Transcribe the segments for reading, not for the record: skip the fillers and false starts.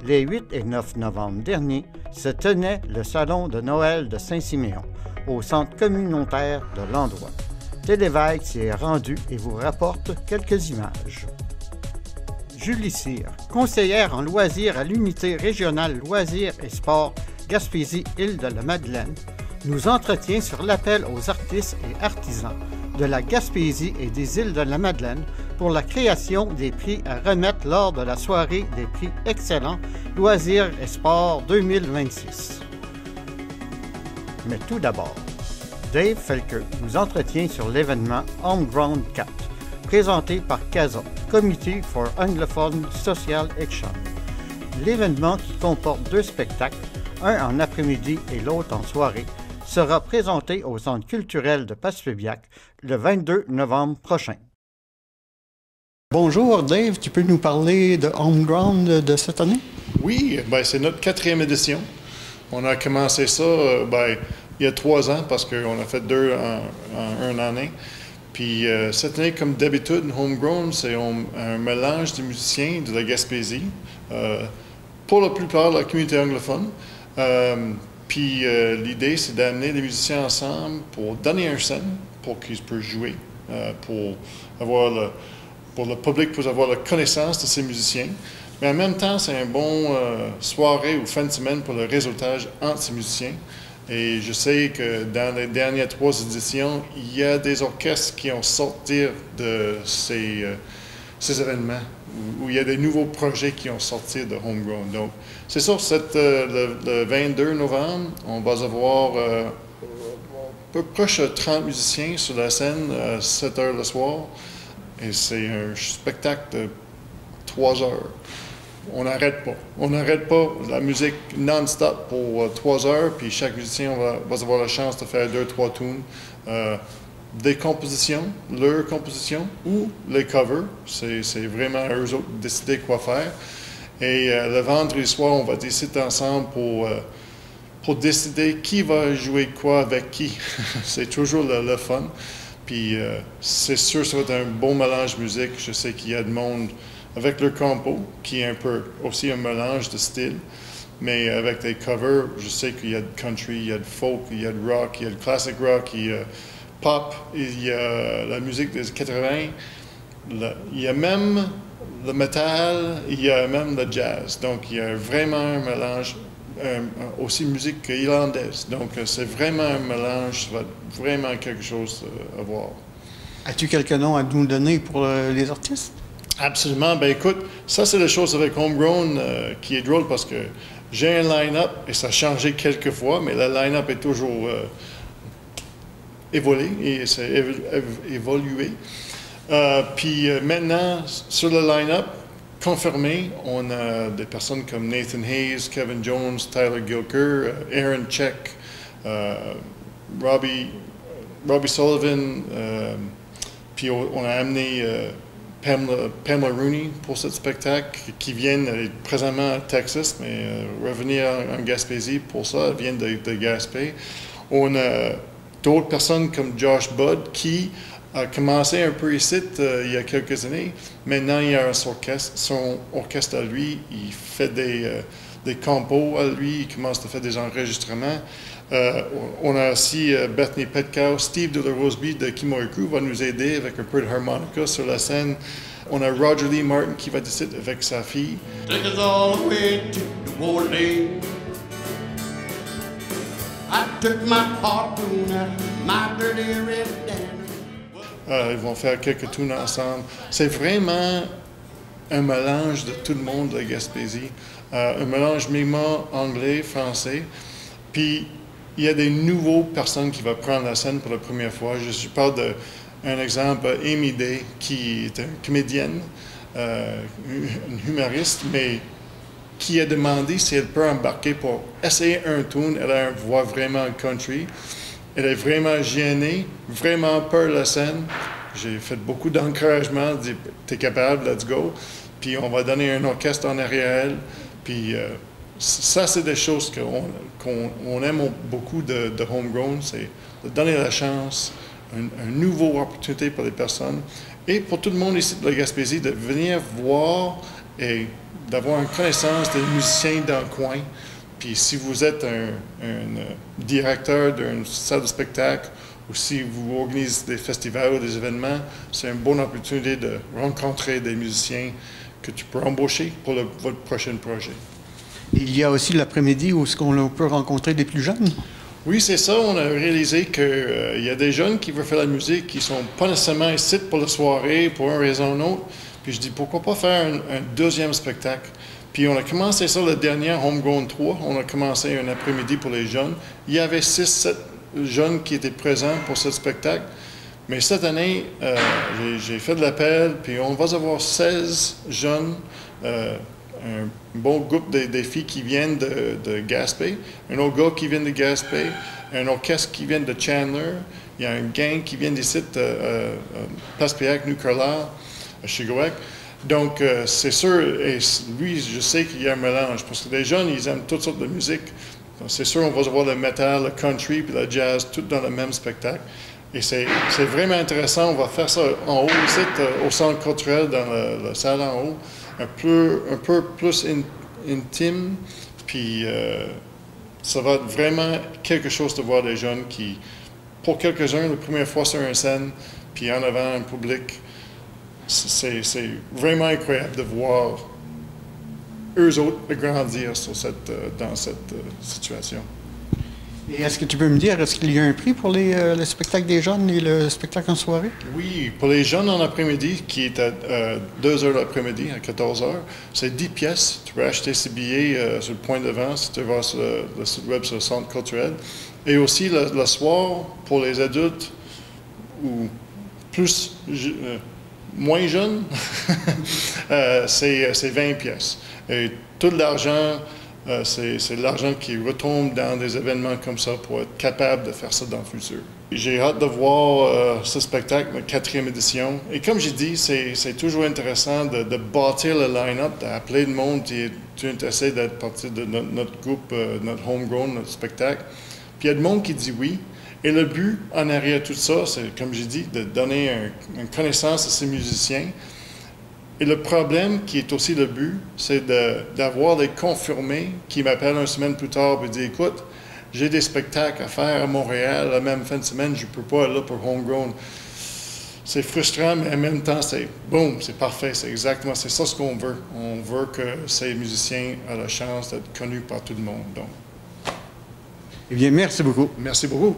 Les 8 et 9 novembre dernier se tenait le Salon de Noël de Saint-Siméon au centre communautaire de l'endroit. Télévêque s'y est rendu et vous rapporte quelques images. Julie Cyr, conseillère en loisirs à l'unité régionale loisirs et sports Gaspésie-Île-de-la-Madeleine, nous entretient sur l'appel aux artistes et artisans de la Gaspésie et des îles de la Madeleine pour la création des prix à remettre lors de la soirée des prix excellents Loisirs et Sports 2026. Mais tout d'abord, Dave Felker nous entretient sur l'événement Homegrown 4, présenté par CASA, Committee for Anglophone Social Action. L'événement, qui comporte 2 spectacles, un en après-midi et l'autre en soirée, sera présenté au Centre culturel de Passepébiac le 22 novembre prochain. Bonjour Dave, tu peux nous parler de Homegrown de cette année? Oui, c'est notre 4e édition. On a commencé ça il y a 3 ans parce qu'on a fait 2 en 1 année. Puis cette année, comme d'habitude, Homegrown, c'est un mélange de musiciens de la Gaspésie, pour la plupart de la communauté anglophone. Puis l'idée, c'est d'amener les musiciens ensemble pour donner un scène, pour qu'ils puissent jouer, pour le public puisse avoir la connaissance de ces musiciens. Mais en même temps, c'est un bon soirée ou fin de semaine pour le réseautage entre ces musiciens. Et je sais que dans les dernières 3 éditions, il y a des orchestres qui ont sorti de ces événements, où il y a des nouveaux projets qui ont sorti de Homegrown. Donc, c'est sûr, le 22 novembre, on va avoir un peu proche de 30 musiciens sur la scène à 7 heures le soir. Et c'est un spectacle de 3 heures. On n'arrête pas. On n'arrête pas la musique non-stop pour 3 heures, puis chaque musicien va avoir la chance de faire 2-3 tunes. Des compositions, leurs compositions ou les covers. C'est vraiment à eux autres de décider quoi faire. Et le vendredi soir, on va décider ensemble pour décider qui va jouer quoi avec qui. C'est toujours le fun. Puis c'est sûr que ça va être un bon mélange de musique. Je sais qu'il y a du monde avec le compo, qui est un peu aussi un mélange de styles. Mais avec des covers, je sais qu'il y a de country, il y a de folk, il y a de rock, il y a de classic rock, il y a pop, il y a la musique des 80, il y a même le metal, il y a même le jazz. Donc il y a vraiment un mélange, aussi musique irlandaise. Donc c'est vraiment un mélange, ça va être vraiment quelque chose à voir. As-tu quelques noms à nous donner pour les artistes? Absolument. Ben écoute, ça c'est la chose avec Homegrown qui est drôle parce que j'ai un line-up et ça a changé quelques fois, mais le line-up est toujours évolué et c'est évolué. Puis maintenant, sur le line-up confirmé, on a des personnes comme Nathan Hayes, Kevin Jones, Tyler Gilker, Aaron Check, Robbie Sullivan, puis on a amené Pamela Rooney pour ce spectacle, qui viennent présentement à Texas, mais revenir en Gaspésie pour ça, elle vient de Gaspé. On a d'autres personnes comme Josh Budd qui a commencé un peu ici il y a quelques années. Maintenant, il a son orchestre à lui, il fait des compos à lui, il commence à faire des enregistrements. On a aussi Bethany Petkow, Steve de la Roseby de Kimoriku va nous aider avec un peu de harmonica sur la scène. On a Roger Lee Martin qui va décider avec sa fille. Ils vont faire quelques tunes ensemble. C'est vraiment un mélange de tout le monde de Gaspésie. Un mélange mi'kmaq, anglais, français. Puis, il y a des nouveaux personnes qui vont prendre la scène pour la première fois. Je parle d'un exemple, Amy Day, qui est une comédienne, une humoriste, mais qui a demandé si elle peut embarquer pour essayer un tune. Elle a une voix vraiment country. Elle est vraiment gênée, vraiment peur de la scène. J'ai fait beaucoup d'encouragement, dit « T'es capable, let's go ». Puis on va donner un orchestre en arrière elle. Puis ça, c'est des choses qu'on aime beaucoup de Homegrown, c'est de donner la chance, une nouvelle opportunité pour les personnes et pour tout le monde ici de la Gaspésie de venir voir et d'avoir une connaissance des musiciens dans le coin. Puis si vous êtes un directeur d'une salle de spectacle ou si vous organisez des festivals ou des événements, c'est une bonne opportunité de rencontrer des musiciens que tu peux embaucher pour votre prochain projet. Il y a aussi l'après-midi où on peut rencontrer des plus jeunes. Oui, c'est ça. On a réalisé qu'il y a des jeunes qui veulent faire la musique, qui ne sont pas nécessairement ici pour la soirée, pour une raison ou une autre. Puis je dis, pourquoi pas faire un deuxième spectacle? Puis on a commencé ça le dernier, Homegrown 3. On a commencé un après-midi pour les jeunes. Il y avait 6-7 jeunes qui étaient présents pour ce spectacle. Mais cette année, j'ai fait de l'appel, puis on va avoir 16 jeunes, un bon groupe des filles qui viennent de Gaspé, un autre gars qui vient de Gaspé, un orchestre qui vient de Chandler, il y a un gang qui vient d'ici, Place Péac, New-Carlisle, à Chigouac. Donc, c'est sûr, et lui, je sais qu'il y a un mélange, parce que les jeunes, ils aiment toutes sortes de musique. C'est sûr, on va avoir le metal, le country, puis le jazz, tout dans le même spectacle. Et c'est vraiment intéressant. On va faire ça en haut, ici, au centre culturel, dans la salle en haut, un peu plus intime. Puis ça va être vraiment quelque chose de voir des jeunes qui, pour quelques-uns, la première fois sur une scène, puis en avant un public, c'est vraiment incroyable de voir eux autres grandir dans cette situation. Et est-ce que tu peux me dire, est-ce qu'il y a un prix pour le spectacle des jeunes et le spectacle en soirée? Oui, pour les jeunes en après-midi, qui est à 2 heures l'après-midi, à 14 heures, c'est 10 pièces. Tu peux acheter ces billets sur le point de vente si tu vas sur le site web sur le centre culturel. Et aussi, le soir, pour les adultes ou moins jeunes, c'est 20 pièces. Et tout l'argent... c'est l'argent qui retombe dans des événements comme ça pour être capable de faire ça dans le futur. J'ai hâte de voir ce spectacle, ma 4e édition. Et comme j'ai dit, c'est toujours intéressant de bâtir le line-up, d'appeler le monde. Tu essaies d'être partie de notre groupe, notre homegrown, notre spectacle. Puis il y a du monde qui dit oui. Et le but en arrière de tout ça, c'est, comme j'ai dit, de donner une connaissance à ces musiciens. Et le problème, qui est aussi le but, c'est d'avoir des confirmés qui m'appellent une semaine plus tard et disent « Écoute, j'ai des spectacles à faire à Montréal la même fin de semaine, je ne peux pas être là pour Homegrown. » C'est frustrant, mais en même temps, c'est boum, c'est parfait, c'est ça ce qu'on veut. On veut que ces musiciens aient la chance d'être connus par tout le monde. Donc. Eh bien, merci beaucoup. Merci beaucoup.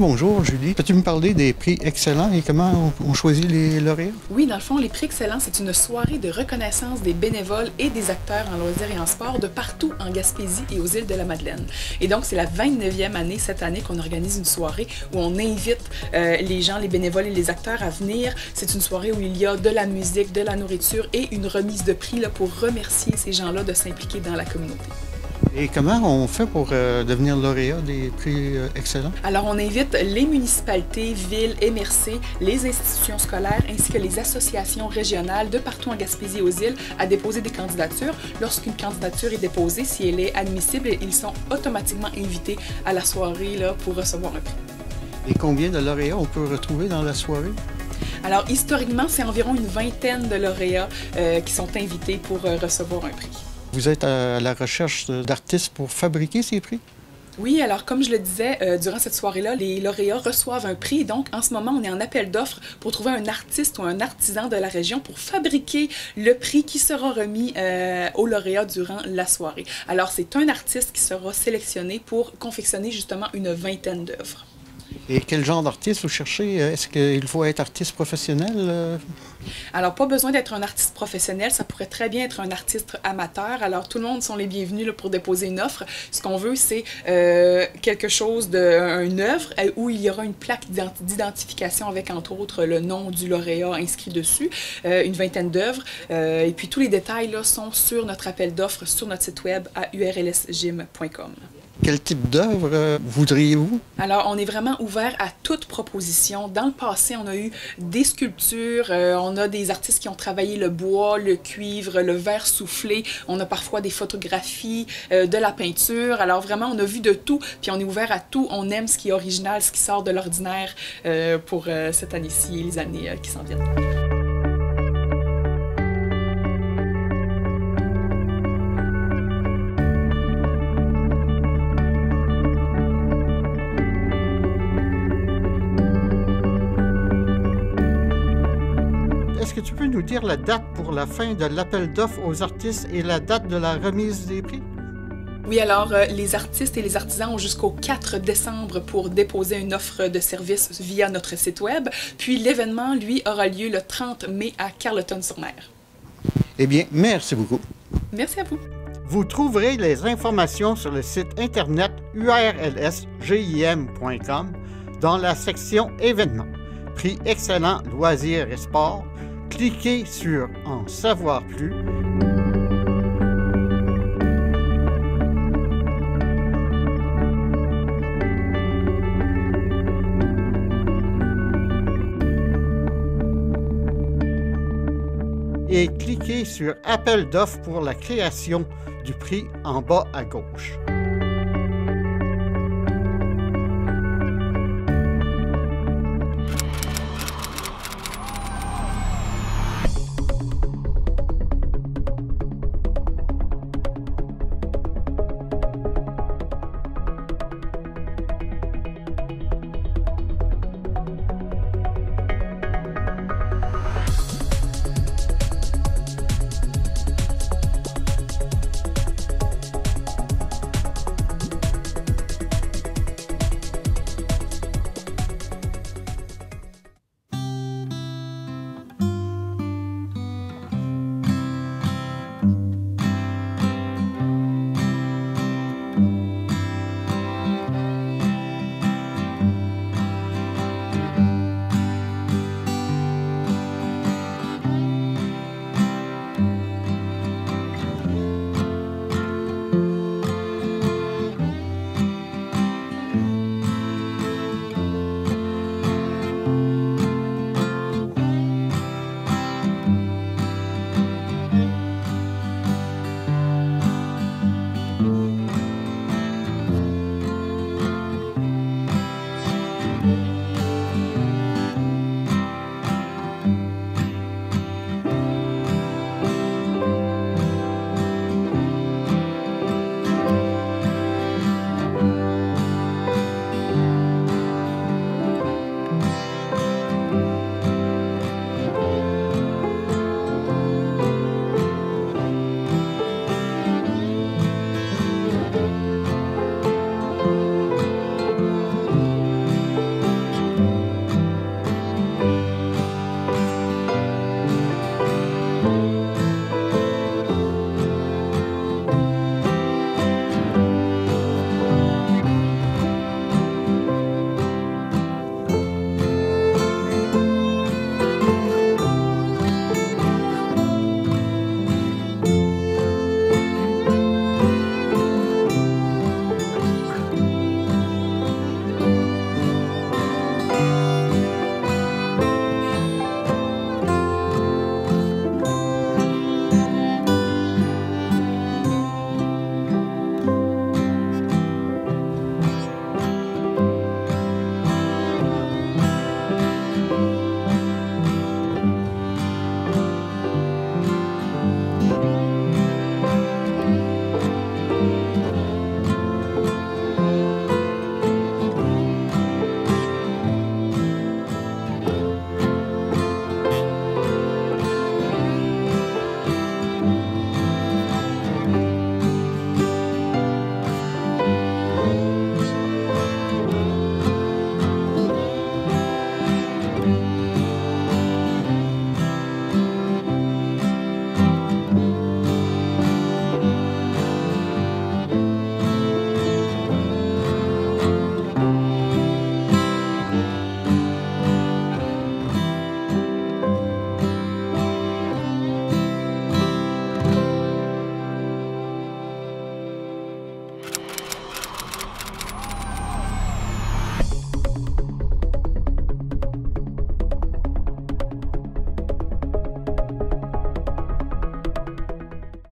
Bonjour Julie, peux-tu me parler des prix excellents et comment on choisit les lauréats? Oui, dans le fond, les prix excellents, c'est une soirée de reconnaissance des bénévoles et des acteurs en loisirs et en sport de partout en Gaspésie et aux îles de la Madeleine. Et donc, c'est la 29e année cette année qu'on organise une soirée où on invite les gens, les bénévoles et les acteurs à venir. C'est une soirée où il y a de la musique, de la nourriture et une remise de prix là, pour remercier ces gens-là de s'impliquer dans la communauté. Et comment on fait pour devenir lauréat des prix excellents? Alors, on invite les municipalités, villes, MRC, les institutions scolaires ainsi que les associations régionales de partout en Gaspésie et aux îles à déposer des candidatures. Lorsqu'une candidature est déposée, si elle est admissible, ils sont automatiquement invités à la soirée là, pour recevoir un prix. Et combien de lauréats on peut retrouver dans la soirée? Alors, historiquement, c'est environ une vingtaine de lauréats qui sont invités pour recevoir un prix. Vous êtes à la recherche d'artistes pour fabriquer ces prix? Oui, alors comme je le disais, durant cette soirée-là, les lauréats reçoivent un prix. Donc, en ce moment, on est en appel d'offres pour trouver un artiste ou un artisan de la région pour fabriquer le prix qui sera remis aux lauréats durant la soirée. Alors, c'est un artiste qui sera sélectionné pour confectionner justement une vingtaine d'œuvres. Et quel genre d'artiste vous cherchez? Est-ce qu'il faut être artiste professionnel? Alors, pas besoin d'être un artiste professionnel, ça pourrait très bien être un artiste amateur. Alors, tout le monde sont les bienvenus là, pour déposer une offre. Ce qu'on veut, c'est quelque chose une œuvre où il y aura une plaque d'identification avec, entre autres, le nom du lauréat inscrit dessus, une vingtaine d'œuvres. Et puis, tous les détails là, sont sur notre appel d'offres sur notre site web à urlsgym.com. Quel type d'œuvre voudriez-vous? Alors, on est vraiment ouvert à toute proposition. Dans le passé, on a eu des sculptures, on a des artistes qui ont travaillé le bois, le cuivre, le verre soufflé. On a parfois des photographies, de la peinture. Alors vraiment, on a vu de tout, puis on est ouvert à tout. On aime ce qui est original, ce qui sort de l'ordinaire pour cette année-ci et les années qui s'en viennent. Est-ce que tu peux nous dire la date pour la fin de l'appel d'offres aux artistes et la date de la remise des prix? Oui, alors les artistes et les artisans ont jusqu'au 4 décembre pour déposer une offre de service via notre site web. Puis l'événement, lui, aura lieu le 30 mai à Carleton-sur-Mer. Eh bien, merci beaucoup. Merci à vous. Vous trouverez les informations sur le site internet urlsgim.com dans la section Événements. Prix excellent loisirs et sports. Cliquez sur En savoir plus. Et cliquez sur Appel d'offres pour la création du prix en bas à gauche.